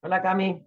Hola Cami.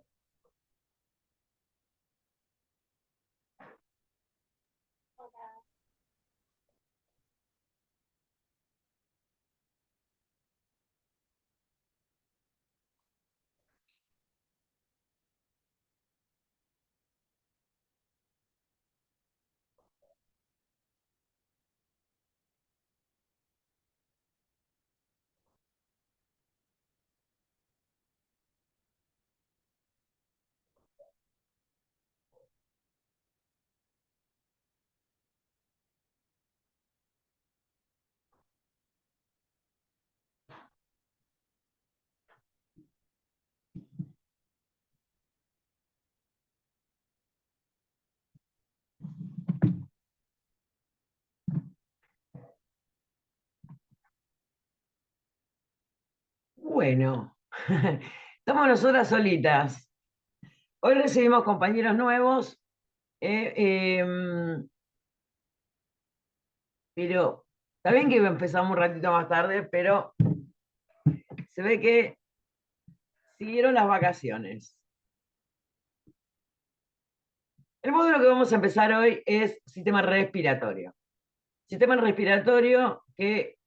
Bueno, estamos nosotras solitas. Hoy recibimos compañeros nuevos, eh, em, pero está bien que empezamos un ratito más tarde, pero se ve que siguieron las vacaciones. El módulo que vamos a empezar hoy es sistema respiratorio. Sistema respiratorio que,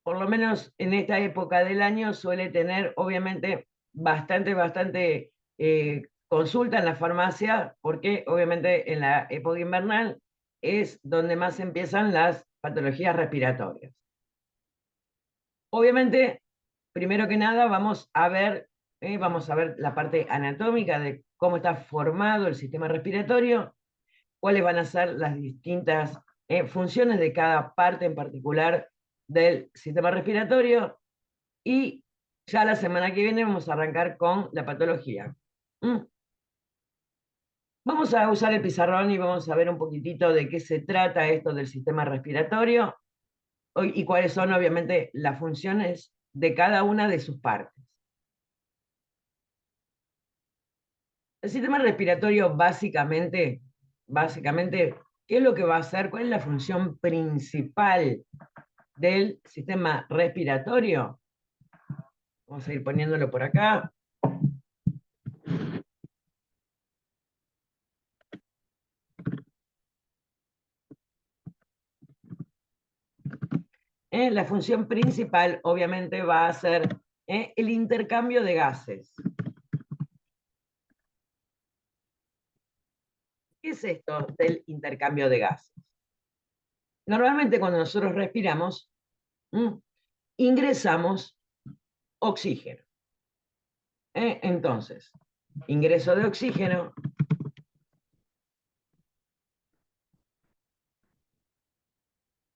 por lo menos en esta época del año, suele tener, obviamente, bastante consulta en la farmacia, porque obviamente en la época invernal es donde más empiezan las patologías respiratorias. Obviamente, primero que nada, vamos a ver la parte anatómica de cómo está formado el sistema respiratorio, cuáles van a ser las distintas funciones de cada parte en particular del sistema respiratorio. Y ya la semana que viene vamos a arrancar con la patología. Mm. Vamos a usar el pizarrón y vamos a ver un poquitito de qué se trata esto del sistema respiratorio y cuáles son obviamente las funciones de cada una de sus partes. El sistema respiratorio básicamente, ¿qué es lo que va a hacer? ¿Cuál es la función principal del sistema respiratorio? Vamos a ir poniéndolo por acá. La función principal, obviamente, va a ser el intercambio de gases. ¿Qué es esto del intercambio de gases? Normalmente cuando nosotros respiramos, ingresamos oxígeno. Entonces, ingreso de oxígeno,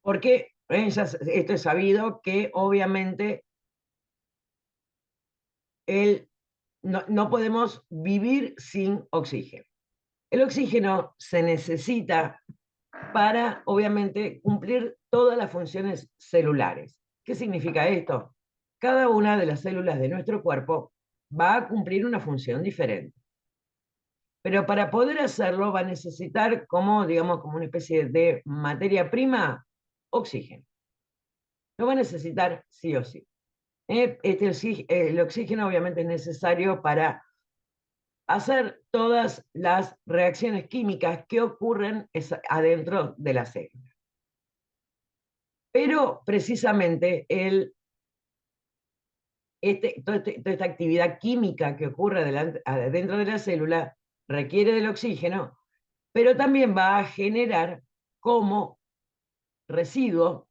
porque esto es sabido que obviamente no podemos vivir sin oxígeno. El oxígeno se necesita para, obviamente, cumplir todas las funciones celulares. ¿Qué significa esto? Cada una de las células de nuestro cuerpo va a cumplir una función diferente. Pero para poder hacerlo va a necesitar como, digamos, como una especie de materia prima, oxígeno. Lo va a necesitar sí o sí. El oxígeno obviamente es necesario para hacer todas las reacciones químicas que ocurren adentro de la célula. Pero precisamente toda esta actividad química que ocurre dentro de la célula requiere del oxígeno, pero también va a generar como residuo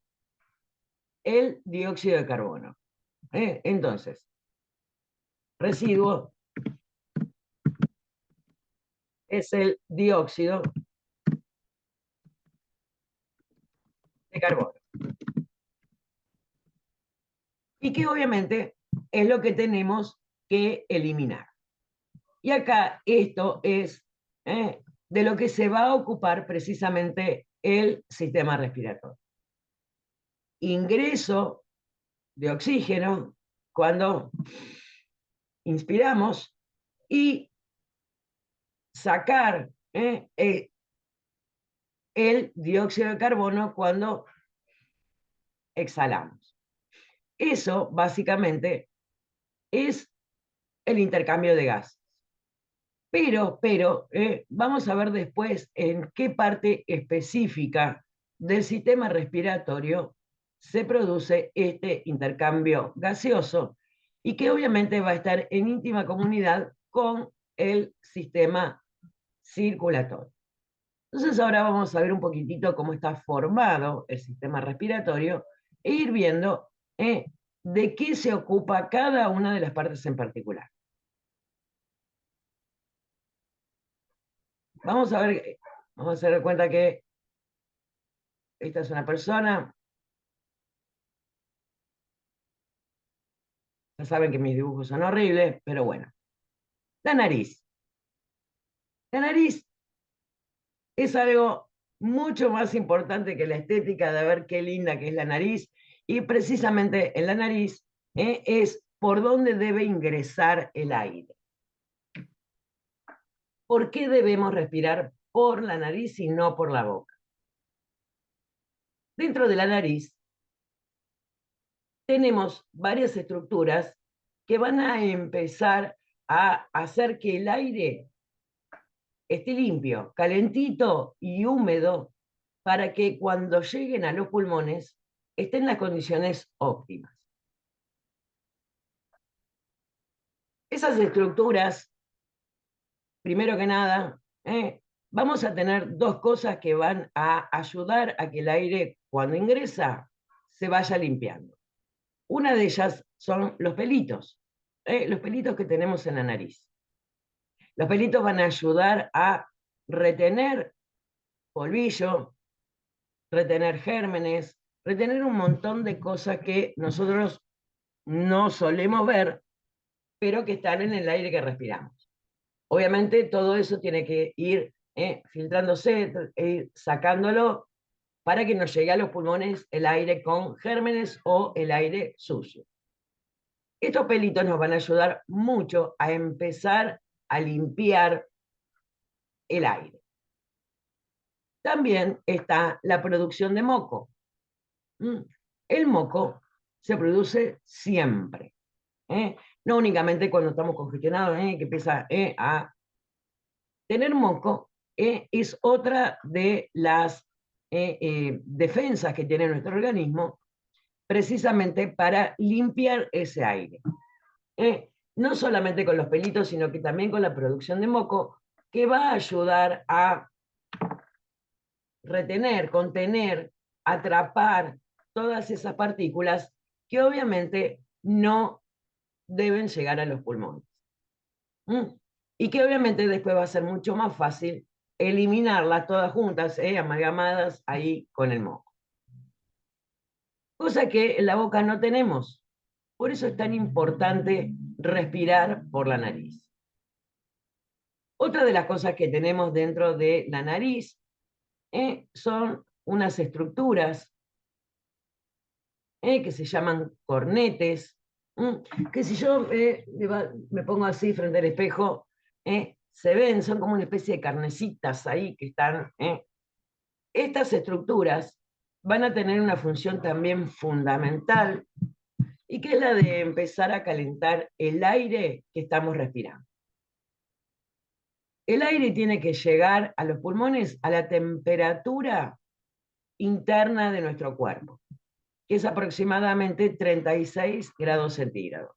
el dióxido de carbono. Entonces, residuo es el dióxido de carbono. Y que obviamente es lo que tenemos que eliminar. Y acá esto es de lo que se va a ocupar precisamente el sistema respiratorio. Ingreso de oxígeno cuando inspiramos y sacar el dióxido de carbono cuando exhalamos. Eso básicamente es el intercambio de gas. Pero, vamos a ver después en qué parte específica del sistema respiratorio se produce este intercambio gaseoso y que obviamente va a estar en íntima comunidad con el sistema circulatorio. Entonces ahora vamos a ver un poquitito cómo está formado el sistema respiratorio e ir viendo de qué se ocupa cada una de las partes en particular. Vamos a ver, vamos a dar cuenta que esta es una persona. Ya saben que mis dibujos son horribles, pero bueno. La nariz. La nariz es algo mucho más importante que la estética de ver qué linda que es la nariz. Y precisamente en la nariz es por dónde debe ingresar el aire. ¿Por qué debemos respirar por la nariz y no por la boca? Dentro de la nariz tenemos varias estructuras que van a empezar a hacer que el aire esté limpio, calentito y húmedo para que cuando lleguen a los pulmones estén en las condiciones óptimas. Esas estructuras, primero que nada, vamos a tener dos cosas que van a ayudar a que el aire, cuando ingresa, se vaya limpiando. Una de ellas son los pelitos que tenemos en la nariz. Los pelitos van a ayudar a retener polvillo, retener gérmenes, retener un montón de cosas que nosotros no solemos ver, pero que están en el aire que respiramos. Obviamente todo eso tiene que ir filtrándose, ir sacándolo para que nos llegue a los pulmones el aire con gérmenes o el aire sucio. Estos pelitos nos van a ayudar mucho a empezar a limpiar el aire. También está la producción de moco. El moco se produce siempre, no únicamente cuando estamos congestionados, que empieza a tener moco. Es otra de las defensas que tiene nuestro organismo precisamente para limpiar ese aire. No solamente con los pelitos, sino que también con la producción de moco, que va a ayudar a retener, contener, atrapar todas esas partículas que obviamente no deben llegar a los pulmones. Y que obviamente después va a ser mucho más fácil eliminarlas todas juntas, amalgamadas ahí con el moco. Cosa que en la boca no tenemos. Por eso es tan importante respirar por la nariz. Otra de las cosas que tenemos dentro de la nariz son unas estructuras que se llaman cornetes, que si yo me pongo así frente al espejo, se ven, son como una especie de carnecitas ahí que están. Estas estructuras van a tener una función también fundamental, y que es la de empezar a calentar el aire que estamos respirando. El aire tiene que llegar a los pulmones a la temperatura interna de nuestro cuerpo, que es aproximadamente 36 grados centígrados.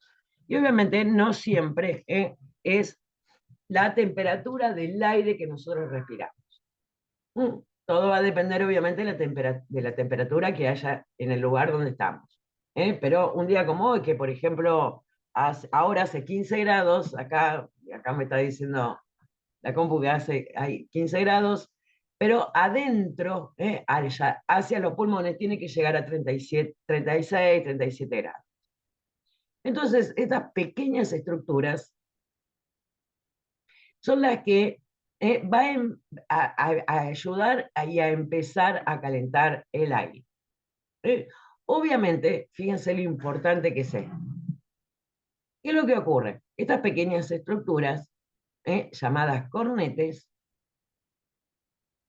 Y obviamente no siempre es la temperatura del aire que nosotros respiramos. Todo va a depender obviamente de la temperatura que haya en el lugar donde estamos. Pero un día como hoy, que por ejemplo ahora hace 15 grados, acá me está diciendo la compu que hay 15 grados, pero adentro, hacia los pulmones, tiene que llegar a 36, 37 grados. Entonces, estas pequeñas estructuras son las que van a ayudar y a empezar a calentar el aire. Obviamente, fíjense lo importante que es esto. ¿Qué es lo que ocurre? Estas pequeñas estructuras, llamadas cornetes,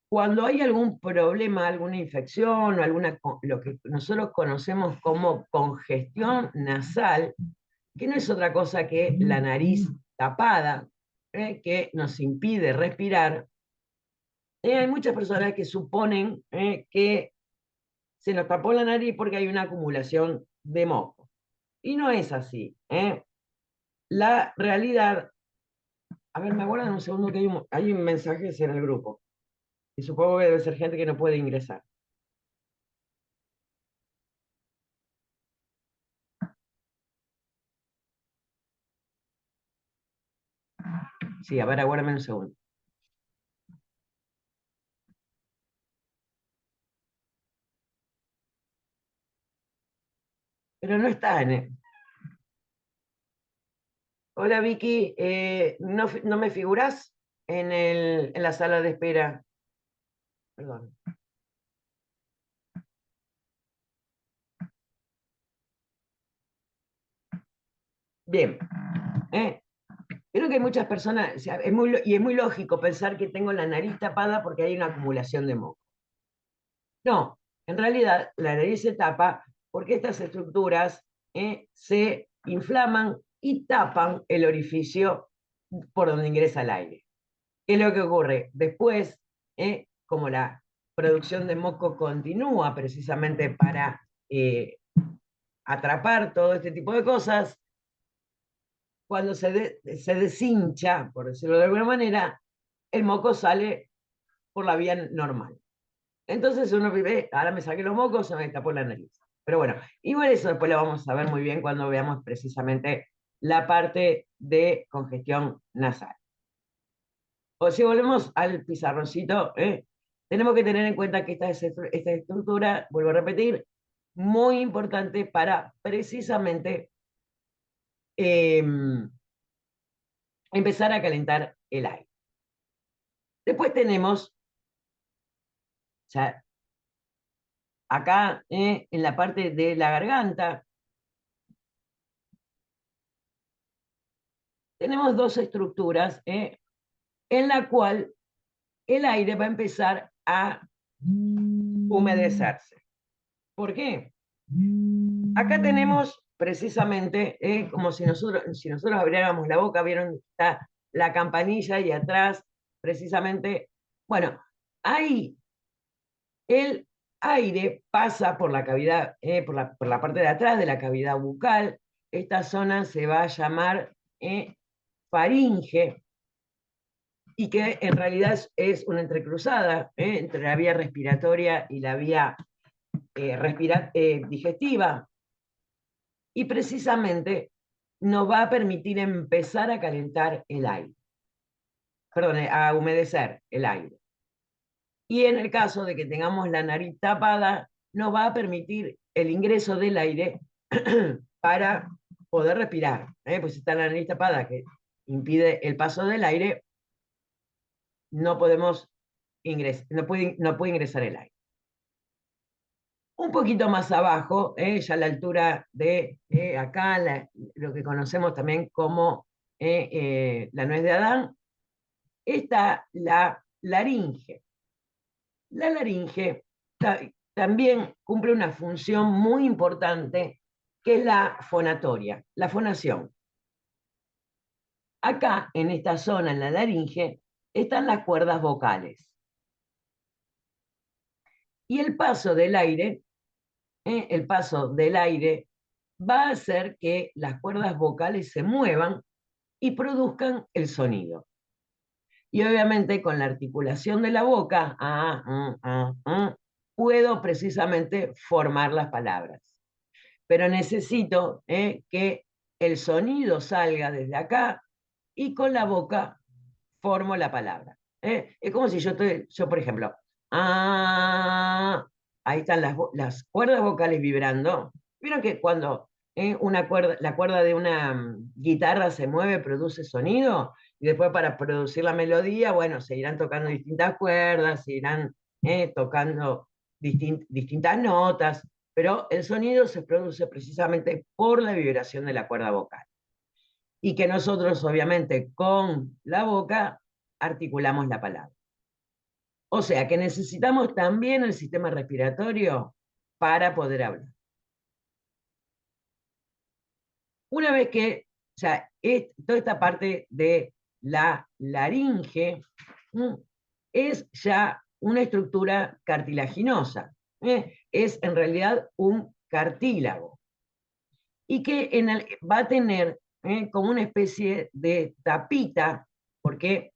cuando hay algún problema, alguna infección o lo que nosotros conocemos como congestión nasal, que no es otra cosa que la nariz tapada, que nos impide respirar. Hay muchas personas que suponen que se nos tapó la nariz porque hay una acumulación de moco. Y no es así. La realidad, a ver, me aguardan un segundo que hay un mensaje en el grupo. Y supongo que debe ser gente que no puede ingresar. Sí, a ver, aguárdame un segundo. Pero no está en el... Hola Vicky, ¿no me figurás en la sala de espera? Perdón. Bien. ¿eh? Creo que hay muchas personas, o sea, y es muy lógico pensar que tengo la nariz tapada porque hay una acumulación de moco. No, en realidad la nariz se tapa porque estas estructuras se inflaman y tapan el orificio por donde ingresa el aire. ¿Qué es lo que ocurre? Después, como la producción de moco continúa precisamente para atrapar todo este tipo de cosas, cuando se deshincha, por decirlo de alguna manera, el moco sale por la vía normal. Entonces uno vive, ahora me saqué los mocos, se me tapó la nariz. Pero bueno, igual eso después lo vamos a ver muy bien cuando veamos precisamente la parte de congestión nasal. O si volvemos al pizarroncito, tenemos que tener en cuenta que esta estructura, vuelvo a repetir, muy importante para precisamente eh, empezar a calentar el aire. Después tenemos, ya acá en la parte de la garganta, tenemos dos estructuras en la cual el aire va a empezar a humedecerse. ¿Por qué? Acá tenemos precisamente, como si nosotros abriéramos la boca, vieron, está la campanilla y atrás, precisamente, bueno, ahí el aire pasa por la cavidad, por la parte de atrás de la cavidad bucal. Esta zona se va a llamar faringe, y que en realidad es una entrecruzada entre la vía respiratoria y la vía digestiva, y precisamente nos va a permitir empezar a calentar el aire, perdón, a humedecer el aire. Y en el caso de que tengamos la nariz tapada, nos va a permitir el ingreso del aire para poder respirar. Pues si está la nariz tapada, que impide el paso del aire, no podemos no puede ingresar el aire. Un poquito más abajo, ya a la altura de acá, lo que conocemos también como la nuez de Adán, está la laringe. La laringe también cumple una función muy importante, que es la fonatoria, la fonación. Acá, en esta zona, en la laringe, están las cuerdas vocales. Y el paso del aire va a hacer que las cuerdas vocales se muevan y produzcan el sonido. Y obviamente con la articulación de la boca, puedo precisamente formar las palabras. Pero necesito que el sonido salga desde acá y con la boca formo la palabra. Es como si yo por ejemplo, ahí están las cuerdas vocales vibrando. ¿Vieron que cuando la cuerda de una guitarra se mueve, produce sonido? Y después para producir la melodía, bueno, se irán tocando distintas cuerdas, se irán tocando distintas notas, pero el sonido se produce precisamente por la vibración de la cuerda vocal. Y que nosotros, obviamente, con la boca articulamos la palabra. O sea que necesitamos también el sistema respiratorio para poder hablar. Una vez que, o sea, toda esta parte de la laringe es ya una estructura cartilaginosa, es en realidad un cartílago, y que va a tener como una especie de tapita, porque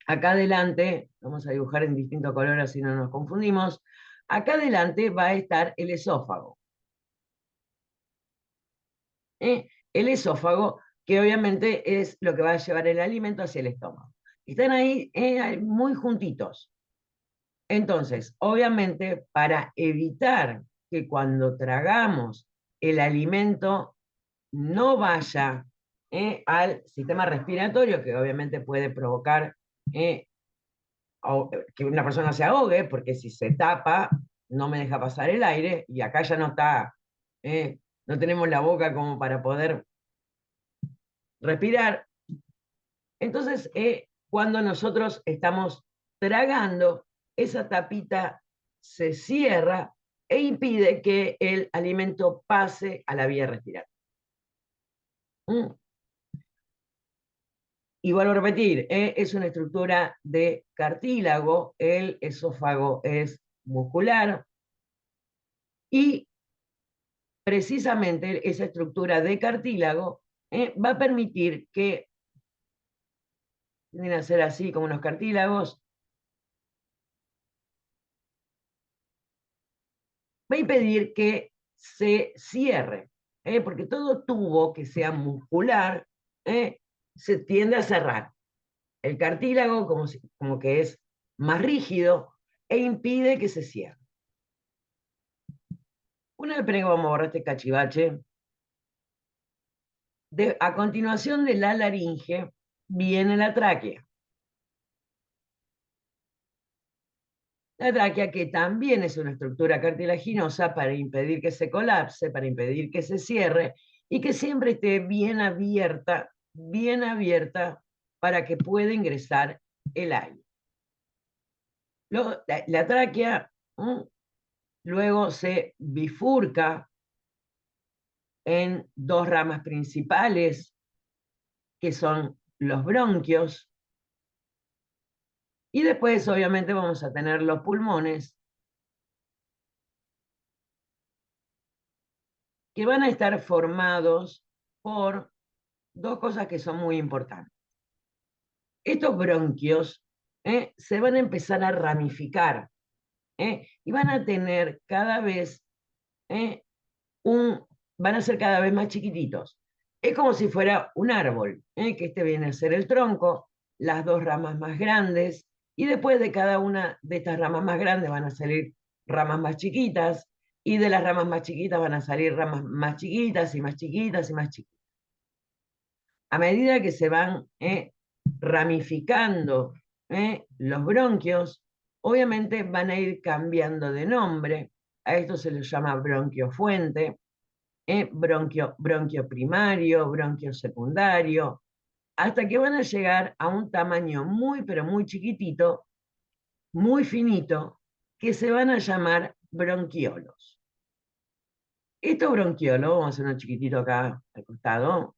acá adelante, vamos a dibujar en distintos colores así no nos confundimos, acá adelante va a estar el esófago. El esófago, que obviamente es lo que va a llevar el alimento hacia el estómago. Están ahí muy juntitos. Entonces, obviamente, para evitar que cuando tragamos el alimento no vaya al sistema respiratorio, que obviamente puede provocar que una persona se ahogue, porque si se tapa, no me deja pasar el aire, y acá ya no está, no tenemos la boca como para poder respirar. Entonces, cuando nosotros estamos tragando, esa tapita se cierra e impide que el alimento pase a la vía respiratoria. Y vuelvo a repetir, es una estructura de cartílago, el esófago es muscular, y precisamente esa estructura de cartílago va a permitir que, tienden a ser así como unos cartílagos, va a impedir que se cierre, porque todo tubo que sea muscular se tiende a cerrar. El cartílago como que es más rígido e impide que se cierre. Una vez que vamos a borrar este cachivache, a continuación de la laringe viene la tráquea. La tráquea, que también es una estructura cartilaginosa, para impedir que se colapse, para impedir que se cierre, y que siempre esté bien abierta para que pueda ingresar el aire. La tráquea luego se bifurca en dos ramas principales, que son los bronquios, y después obviamente vamos a tener los pulmones, que van a estar formados por dos cosas que son muy importantes. Estos bronquios se van a empezar a ramificar y van a tener cada vez eh, van a ser cada vez más chiquititos. Es como si fuera un árbol, que este viene a ser el tronco, las dos ramas más grandes, y después de cada una de estas ramas más grandes van a salir ramas más chiquitas, y de las ramas más chiquitas van a salir ramas más chiquitas y más chiquitas y más chiquitas. A medida que se van ramificando los bronquios, obviamente van a ir cambiando de nombre. A esto se les llama bronquiofuente, bronquio primario, bronquio secundario, hasta que van a llegar a un tamaño muy, pero muy chiquitito, muy finito, que se van a llamar bronquiolos. Estos bronquiolos, vamos a hacer uno chiquitito acá al costado,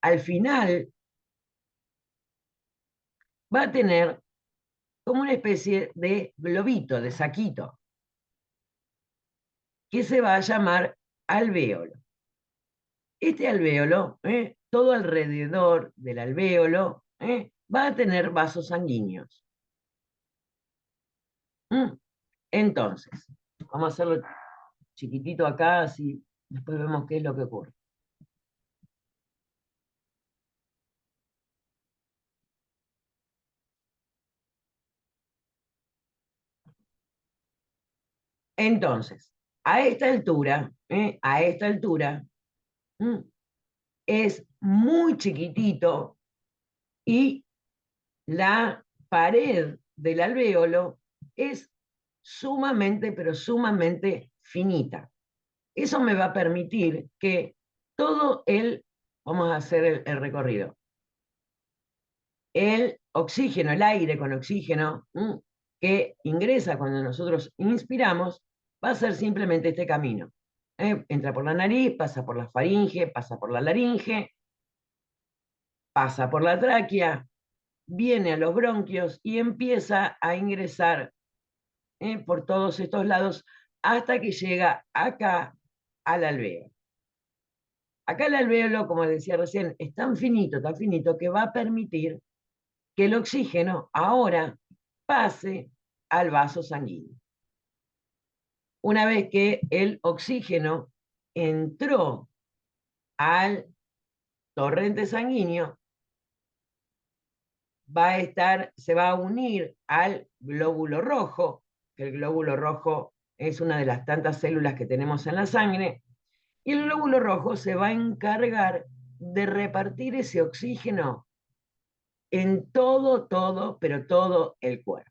al final va a tener como una especie de globito, de saquito, que se va a llamar alvéolo. Este alvéolo, todo alrededor del alvéolo, va a tener vasos sanguíneos. Entonces, vamos a hacerlo chiquitito acá, así después vemos qué es lo que ocurre. Entonces, a esta altura, es muy chiquitito, y la pared del alvéolo es sumamente, pero sumamente finita. Eso me va a permitir que vamos a hacer el recorrido, el oxígeno, el aire con oxígeno que ingresa cuando nosotros inspiramos, va a ser simplemente este camino. Entra por la nariz, pasa por la faringe, pasa por la laringe, pasa por la tráquea, viene a los bronquios y empieza a ingresar por todos estos lados hasta que llega acá al alvéolo. Acá el alvéolo, como decía recién, es tan finito, que va a permitir que el oxígeno ahora pase al vaso sanguíneo. Una vez que el oxígeno entró al torrente sanguíneo, se va a unir al glóbulo rojo, que el glóbulo rojo es una de las tantas células que tenemos en la sangre, y el glóbulo rojo se va a encargar de repartir ese oxígeno en pero todo el cuerpo.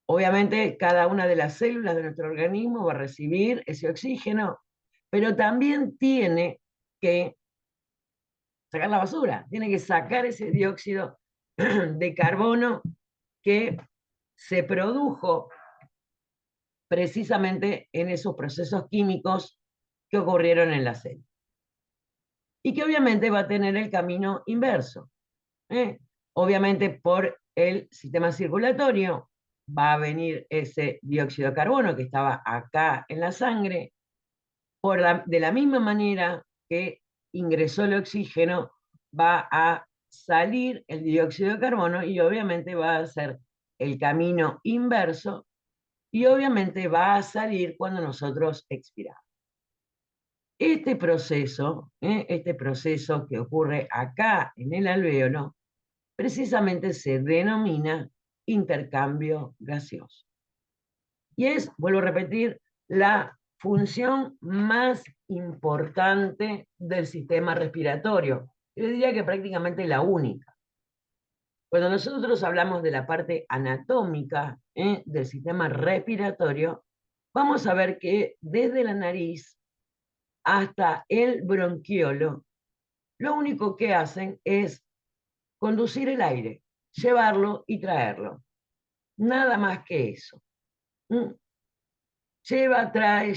Obviamente, cada una de las células de nuestro organismo va a recibir ese oxígeno, pero también tiene que sacar la basura, tiene que sacar ese dióxido de carbono que se produjo precisamente en esos procesos químicos que ocurrieron en la célula. Y que obviamente va a tener el camino inverso. Obviamente por el sistema circulatorio va a venir ese dióxido de carbono que estaba acá en la sangre, de la misma manera que ingresó el oxígeno, va a salir el dióxido de carbono y obviamente va a hacer el camino inverso y obviamente va a salir cuando nosotros expiramos. Este proceso que ocurre acá en el alvéolo, precisamente se denomina intercambio gaseoso. Y es, vuelvo a repetir, la función más importante del sistema respiratorio. Yo diría que prácticamente la única. Cuando nosotros hablamos de la parte anatómica del sistema respiratorio, vamos a ver que desde la nariz hasta el bronquiolo, lo único que hacen es conducir el aire, llevarlo y traerlo. Nada más que eso. Lleva, trae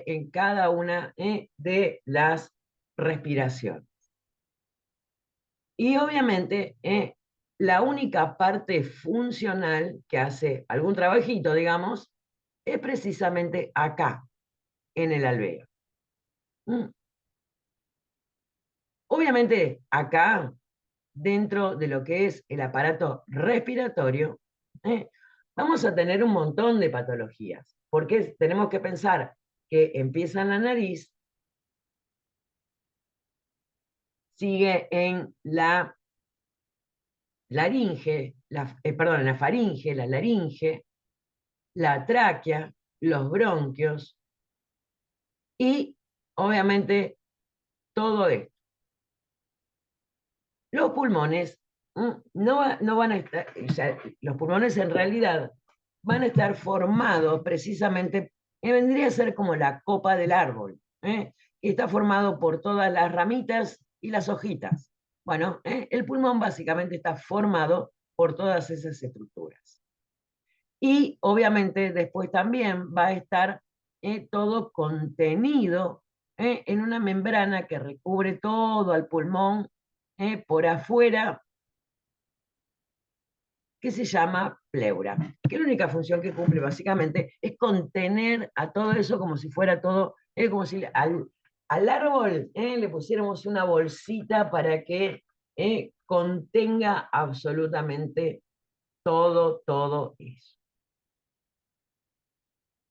en cada una de las respiraciones. Y obviamente, la única parte funcional que hace algún trabajito, digamos, es precisamente acá, en el alvéolo. Obviamente, acá, dentro de lo que es el aparato respiratorio, vamos a tener un montón de patologías, porque tenemos que pensar que empieza en la nariz, sigue en la laringe, en la faringe, la laringe, la tráquea, los bronquios y, obviamente, todo esto. Los pulmones no van a estar, o sea, los pulmones en realidad van a estar formados precisamente, vendría a ser como la copa del árbol, que está formado por todas las ramitas y las hojitas. Bueno, el pulmón básicamente está formado por todas esas estructuras. Y obviamente después también va a estar todo contenido en una membrana que recubre todo al pulmón por afuera, que se llama pleura, que la única función que cumple básicamente es contener a todo eso como si fuera todo, como si al árbol le pusiéramos una bolsita para que contenga absolutamente todo eso.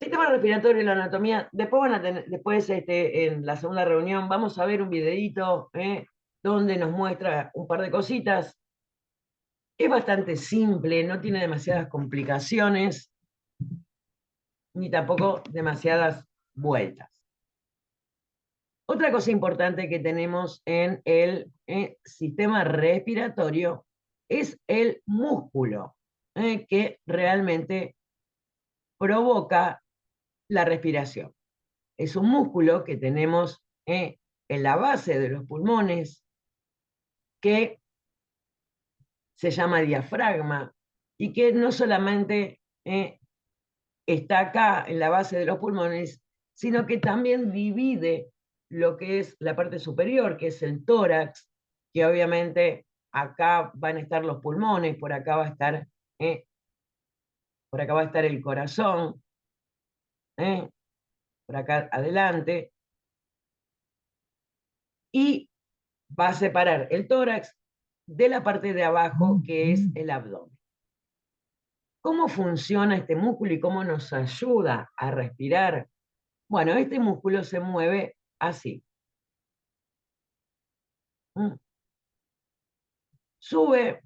Sistema respiratorio y la anatomía, después en la segunda reunión vamos a ver un videito donde nos muestra un par de cositas. Es bastante simple, no tiene demasiadas complicaciones, ni tampoco demasiadas vueltas. Otra cosa importante que tenemos en el sistema respiratorio es el músculo, que realmente provoca la respiración. Es un músculo que tenemos en la base de los pulmones, que se llama diafragma, y que no solamente está acá en la base de los pulmones, sino que también divide lo que es la parte superior, que es el tórax, que obviamente acá van a estar los pulmones, eh, por acá va a estar el corazón, por acá adelante, y va a separar el tórax de la parte de abajo, que es el abdomen. ¿Cómo funciona este músculo y cómo nos ayuda a respirar? Bueno, este músculo se mueve así. Sube,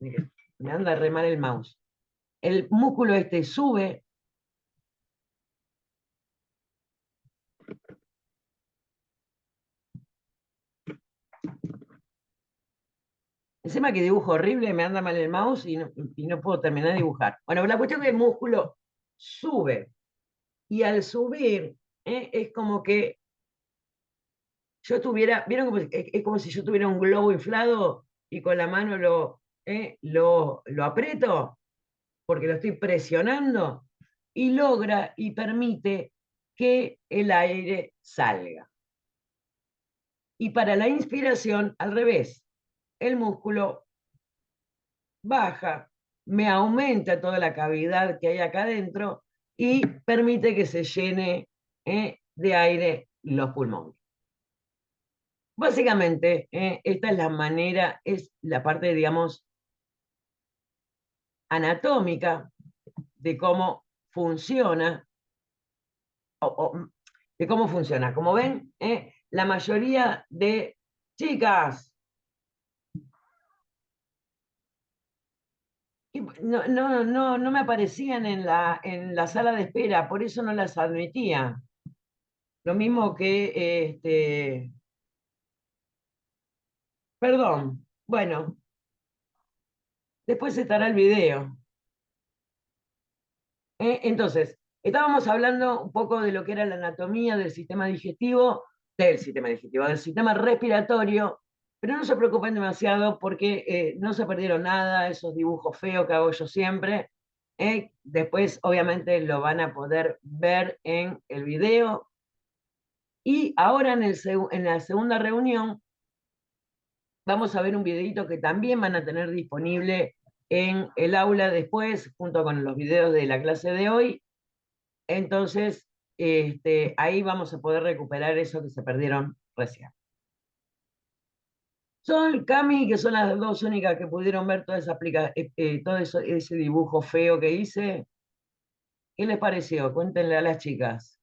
miren, me anda re mal el mouse. El músculo este sube, encima que dibujo horrible, me anda mal el mouse y no puedo terminar de dibujar. Bueno, la cuestión es que el músculo sube, y al subir, es como que yo tuviera, ¿vieron? Es como si yo tuviera un globo inflado y con la mano lo aprieto, porque lo estoy presionando, y logra y permite que el aire salga. Y para la inspiración, al revés, el músculo baja, me aumenta toda la cavidad que hay acá adentro y permite que se llene de aire los pulmones. Básicamente, esta es la manera, es la parte, digamos, anatómica de cómo funciona, de cómo funciona. Como ven, la mayoría de chicas, no me aparecían en la sala de espera, por eso no las admitía. Lo mismo que, perdón, bueno, después estará el video. Entonces, estábamos hablando un poco de lo que era la anatomía del sistema respiratorio, pero no se preocupen demasiado porque no se perdieron nada, esos dibujos feos que hago yo siempre. Después, obviamente, lo van a poder ver en el video. Y ahora en la segunda reunión vamos a ver un videito que también van a tener disponible en el aula después, junto con los videos de la clase de hoy. Entonces, ahí vamos a poder recuperar eso que se perdieron recién. Son Cami, que son las dos únicas que pudieron ver todo ese dibujo feo que hice. ¿Qué les pareció? Cuéntenle a las chicas.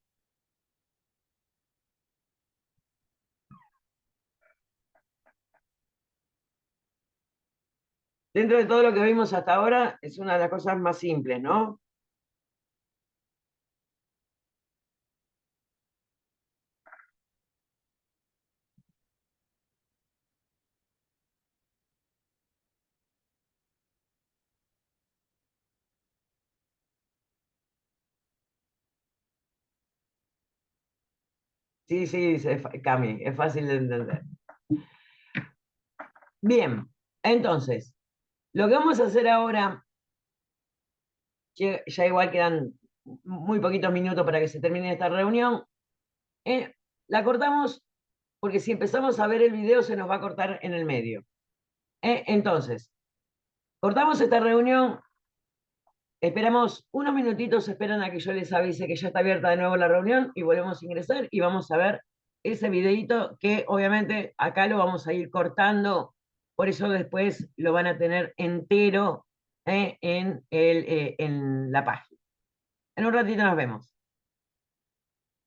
Dentro de todo lo que vimos hasta ahora, es una de las cosas más simples, ¿no? Sí, sí, Cami, es fácil de entender. Bien, entonces, lo que vamos a hacer ahora, ya igual quedan muy poquitos minutos para que se termine esta reunión, la cortamos porque si empezamos a ver el video se nos va a cortar en el medio. Entonces, cortamos esta reunión, esperamos unos minutitos, esperan a que yo les avise que ya está abierta de nuevo la reunión y volvemos a ingresar y vamos a ver ese videito que obviamente acá lo vamos a ir cortando, por eso después lo van a tener entero en la página. En un ratito nos vemos.